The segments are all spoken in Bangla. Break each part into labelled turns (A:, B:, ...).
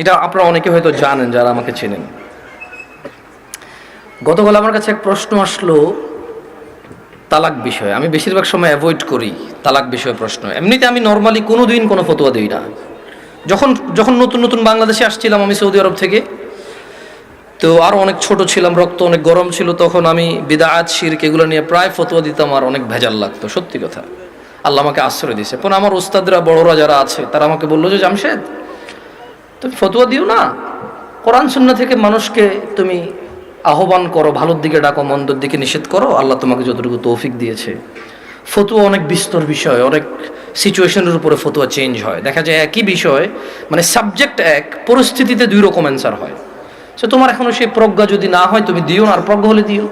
A: এটা আপনারা অনেকে হয়তো জানেন যারা আমাকে চেনেন। গতকাল আমার কাছে এক প্রশ্ন আসলো তালাক বিষয়ে। আমি বেশিরভাগ সময় অ্যাভয়েড করি তালাক বিষয়ে প্রশ্ন। এমনিতে আমি নর্মালি কোনোদিন কোনো ফতোয়া দিই না। যখন নতুন নতুন বাংলাদেশে আসছিলাম আমি সৌদি আরব থেকে, তো আরও অনেক ছোট ছিলাম, রক্ত অনেক গরম ছিল, তখন আমি বিদআত শিরক এগুলো নিয়ে প্রায় ফতোয়া দিতাম, আর অনেক ভেজাল লাগতো, সত্যি কথা। আল্লাহ আমাকে আশ্রয় দিয়েছে। পরে আমার ওস্তাদরা বড়রা যারা আছে তারা আমাকে বললো যে জামশেদ তুমি ফতোয়া দিও না, কোরআন সুন্নাহ থেকে মানুষকে তুমি আহ্বান করো, ভালোর দিকে ডাকো, মন্দর দিকে নিষেধ করো, আল্লাহ তোমাকে যতটুকু তৌফিক দিয়েছে। ফতোয়া অনেক বিস্তর বিষয়, অনেক সিচুয়েশনের উপরে ফতোয়া চেঞ্জ হয়। দেখা যায় একই বিষয়, মানে সাবজেক্ট এক, পরিস্থিতিতে দুই রকম অ্যান্সার হয়। সে তোমার এখনো সেই প্রজ্ঞা যদি না হয় তুমি দিও না, আর প্রজ্ঞা হলে দিও।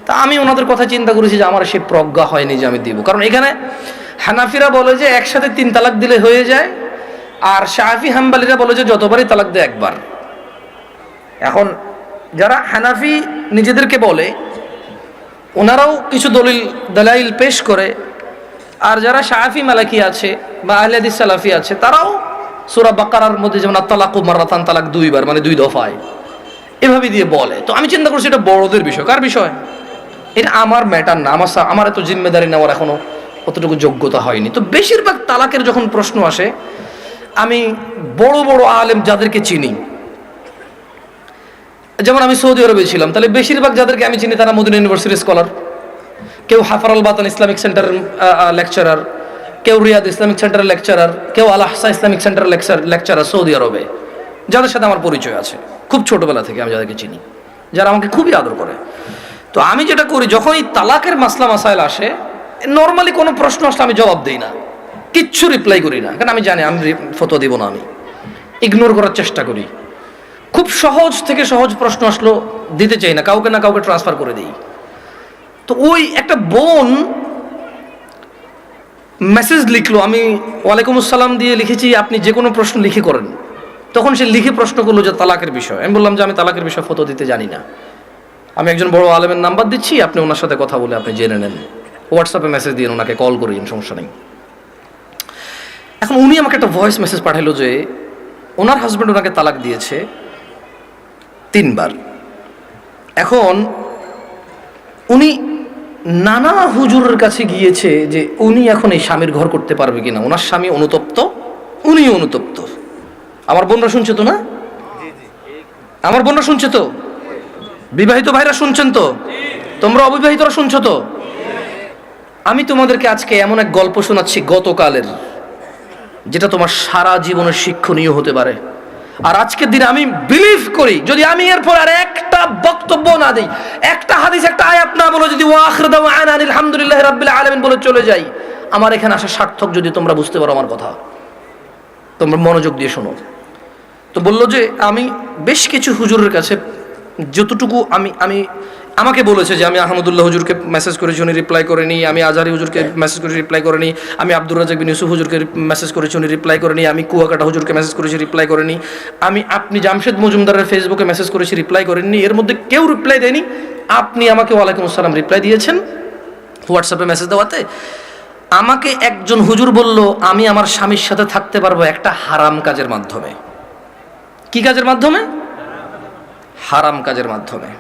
A: তা আমি ওনাদের কথা চিন্তা করেছি যে আমার সেই প্রজ্ঞা হয়নি যে আমি দিব। কারণ এখানে হানাফিরা বলে যে একসাথে 3 তালাক দিলে হয়ে যায়, আর শাফি হাম্বালিরা বলে যে যতবারই তালাক দেয় একবার। এখন যারা হানাফি নিজেদেরকে বলে ওনারাও কিছু দলাইল পেশ করে, আর যারা শাফি মালাকি আছে বা আহলে হাদিস সালাফি আছে তারাও সূরা বাকারার মধ্যে যেমন আত-তালাকু মাররাতান, তালাক 2 বার, মানে 2 দফায়, এভাবে দিয়ে বলে। তো আমি চিন্তা করছি এটা বড়দের বিষয়। কার বিষয়? এটা আমার ম্যাটার না, আমার এত জিম্মেদারি নেওয়ার এখনো অতটুকু যোগ্যতা হয়নি। তো বেশিরভাগ তালাকের যখন প্রশ্ন আসে, আমি বড় বড় আলেম যাদেরকে চিনি, যেমন আমি সৌদি আরবে ছিলাম, তাহলে বেশিরভাগ যাদেরকে আমি চিনি তারা মদিনা ইউনিভার্সিটির স্কলার, কেউ হাফার আল বাতান ইসলামিক সেন্টারের লেকচারার, কেউ রিয়াদ ইসলামিক সেন্টারের লেকচারার, কেউ আল আহসা ইসলামিক সেন্টারের লেকচারার সৌদি আরবে, যাদের সাথে আমার পরিচয় আছে খুব ছোটবেলা থেকে, আমি যাদেরকে চিনি, যারা আমাকে খুবই আদর করে। তো আমি যেটা করি, যখন এই তালাকের মাসলা মাসাইল আসে, নর্মালি কোনো প্রশ্ন আসলে আমি জবাব দিই না, কিচ্ছু রিপ্লাই করি না, কারণ আমি জানি আমি ফতোয়া দিব না, আমি ইগনোর করার চেষ্টা করি। খুব সহজ থেকে সহজ প্রশ্ন আসলো দিতে চাই না, কাউকে না কাউকে ট্রান্সফার করে দিই। তো ওই একটা বোন মেসেজ লিখলো, আমি ওয়ালাইকুম আসসালাম দিয়ে লিখেছি আপনি যে কোনো প্রশ্ন লিখে করেন। তখন সে লিখে প্রশ্ন করলো যে তালাকের বিষয়। আমি বললাম যে আমি তালাকের বিষয়ে ফতোয়া দিতে জানি না, আমি একজন বড় আলেমের নাম্বার দিচ্ছি, আপনি ওনার সাথে কথা বলে আপনি জেনে নেন, হোয়াটসঅ্যাপে মেসেজ দিয়ে ওনাকে কল করিন, সমস্যা নেই। এখন উনি আমাকে একটা ভয়েস মেসেজ পাঠাইলো যে ওনার হাজব্যান্ড ওনাকে তালাক দিয়েছে 3 বার। এখন উনি নানা হুজুরের কাছে গিয়েছে যে উনি এখন এই স্বামীর ঘর করতে পারবে কিনা। ওনার স্বামী অনুতপ্ত, উনিও অনুতপ্ত। আমার বোনরা শুনছে তো না? আমার বোনরা শুনছে তো? বিবাহিত ভাইরা শুনছেন তো? তোমরা অবিবাহিতরা শুনছো তো? আমি তোমাদেরকে আজকে এমন এক গল্প শোনাচ্ছি গতকালের, যেটা তোমার সারা জীবনের শিক্ষণীয় হতে পারে। আর আজকের দিনে আমি বিলিভ করি, যদি আমি এরপর আর একটা বক্তব্য না দিই, একটা হাদিস, একটা আয়াত না বলে, যদি ওয়াখির দাওয়ানা আলহামদুলিল্লাহি রাব্বিল আলামিন বলে চলে যাই, আমার এখানে আসা সার্থক। যদি তোমরা বুঝতে পারো আমার কথা, তোমরা মনোযোগ দিয়ে শোনো। তো বললো যে আমি বেশ কিছু হুজুরের কাছে যতটুকু আমাকে বলেছে যে আমি আহমদুল্লাহ হুজুরকে মেসেজ করেছি, উনি রিপ্লাই করেনি। আমি আজহারি হুজুরকে মেসেজ করেছি, রিপ্লাই করেনি। আমি আব্দুর রাজাক বিন ইউসুফ হুজুরকে মেসেজ করেছি, উনি রিপ্লাই করেনি। আমি কুয়াকাটা হুজুরকে মেসেজ করেছি, রিপ্লাই করেনি। আপনি জামশেদ মজুমদারের ফেসবুকে মেসেজ করেছি, রিপ্লাই করেননি। এর মধ্যে কেউ রিপ্লাই দেয়নি। আপনি আমাকে ওয়ালাইকুম আসসালাম রিপ্লাই দিয়েছেন হোয়াটসঅ্যাপে মেসেজ দেওয়াতে। আমাকে একজন হুজুর বলল আমি আমার স্বামীর সাথে থাকতে পারবো একটা হারাম কাজের মাধ্যমে। কি কাজের মাধ্যমে? হারাম কাজের মাধ্যমে।